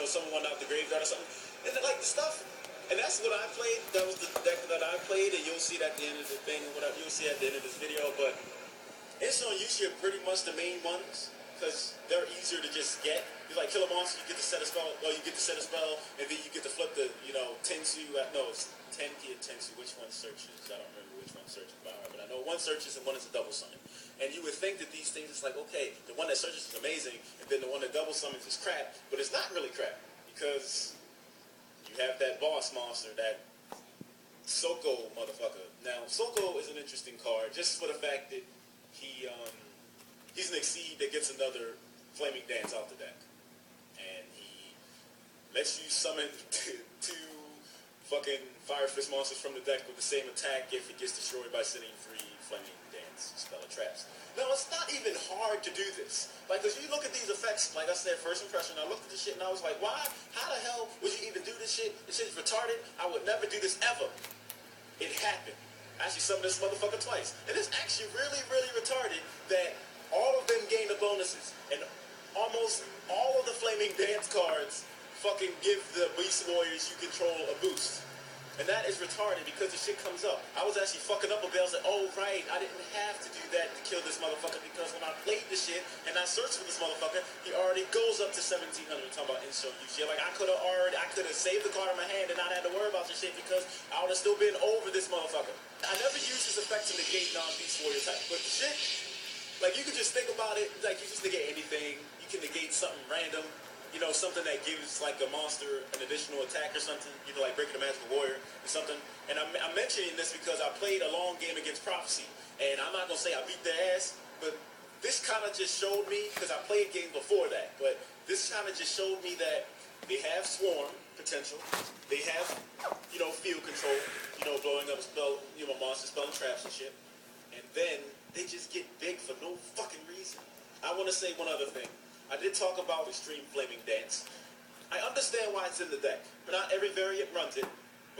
someone went out the graveyard or something. And then, like, the stuff, and that's what I played. That was the deck that I played, and you'll see that at the end of the thing, whatever. You'll see at the end of this video, but it's on YouTube pretty much the main ones, because they're easier to just get. You like kill a monster, you get to set a spell, and then you get to flip the, Tensu, no, it's Tenki and Tensu, which one searches? I don't remember which one searches by heart, but I know one searches and one is a double summon. And you would think that these things, it's like, okay, the one that searches is amazing, and then the one that double summons is crap, but it's not really crap, because you have that boss monster, that Soko motherfucker. Now, Soko is an interesting card, just for the fact that he's an Exceed that gets another Flaming Dance off the deck. And he lets you summon two fucking Fire Fist monsters from the deck with the same attack if it gets destroyed by sending 3 Flaming Dance spell or traps. Now, it's not even hard to do this. Like, because you look at these effects, like I said, first impression, I looked at this shit and I was like, why? How the hell would you even do this shit? This shit is retarded. I would never do this ever. It happened. I actually summoned this motherfucker twice. And it's actually really, really retarded that all of them gain the bonuses. And almost all of the Flaming Dance cards fucking give the Beast Warriors you control a boost. And that is retarded because the shit comes up. I was actually fucking up a bit. I was like, oh, right, I didn't have to do that to kill this motherfucker because when I played this shit and I searched for this motherfucker, he already goes up to 1700. Talking about in-show use shit. Like, I could have saved the card in my hand and not had to worry about this shit because I would have still been over this motherfucker. I never used this effect to negate non-Beast Warrior type, but the shit, like, you could just think about it, like, you just negate anything. You can negate something random. Something that gives, like, a monster an additional attack or something, like Breaking the Magical Warrior or something. And I'm mentioning this because I played a long game against Prophecy, and I'm not going to say I beat their ass, but this kind of just showed me, because I played games before that, but this kind of just showed me that they have Swarm potential, they have, field control, blowing up spell, monster spelling traps and shit, and then they just get big for no fucking reason. I want to say one other thing. I did talk about Extreme Flaming Dance. I understand why it's in the deck, but not every variant runs it,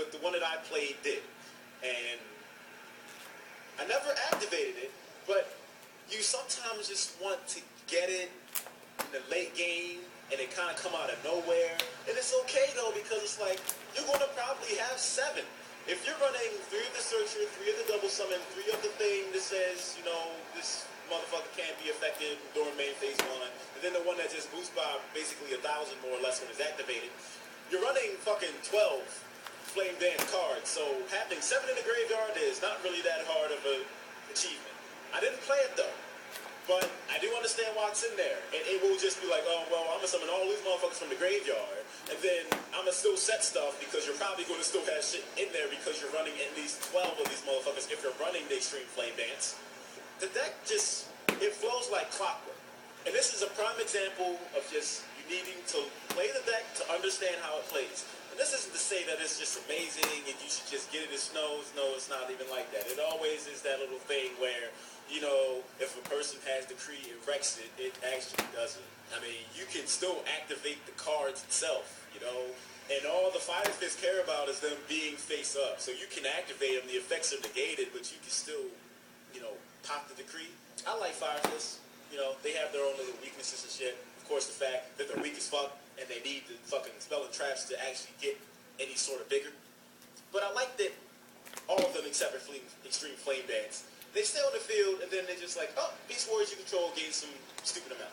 but the one that I played did. And I never activated it, but you sometimes just want to get it in the late game, and it kind of come out of nowhere. And it's okay, though, because it's like, you're going to probably have 7. If you're running 3 of the Searcher, 3 of the Double Summon, 3 of the thing that says, this motherfucker can't be affected during main phase 1, and then the one that just boosts by basically 1,000 more or less when it's activated, you're running fucking 12 Flame Dance cards, so having 7 in the graveyard is not really that hard of an achievement. I didn't play it though, but I do understand why it's in there, and it will just be like, oh, well, I'm gonna summon all these motherfuckers from the graveyard, and then I'm gonna still set stuff because you're probably gonna still have shit in there because you're running at least 12 of these motherfuckers if you're running the Extreme Flame Dance. The deck just, it flows like clockwork. And this is a prime example of just you needing to play the deck to understand how it plays. And this isn't to say that it's just amazing and you should just get it as snows. No, it's not even like that. It always is that little thing where, if a person has Decree and wrecks it, it actually doesn't. I mean, you can still activate the cards itself, and all the Fire Fist care about is them being face up. So you can activate them, the effects are negated, but you can still, pop the Decree. I like Fire Fist. They have their own little weaknesses and shit. Of course, the fact that they're weak as fuck and they need the fucking spell and traps to actually get any sort of bigger. But I like that all of them except for Extreme Flame Dance, they stay on the field and then they're just like, oh, Beast Warriors you control gain some stupid amount.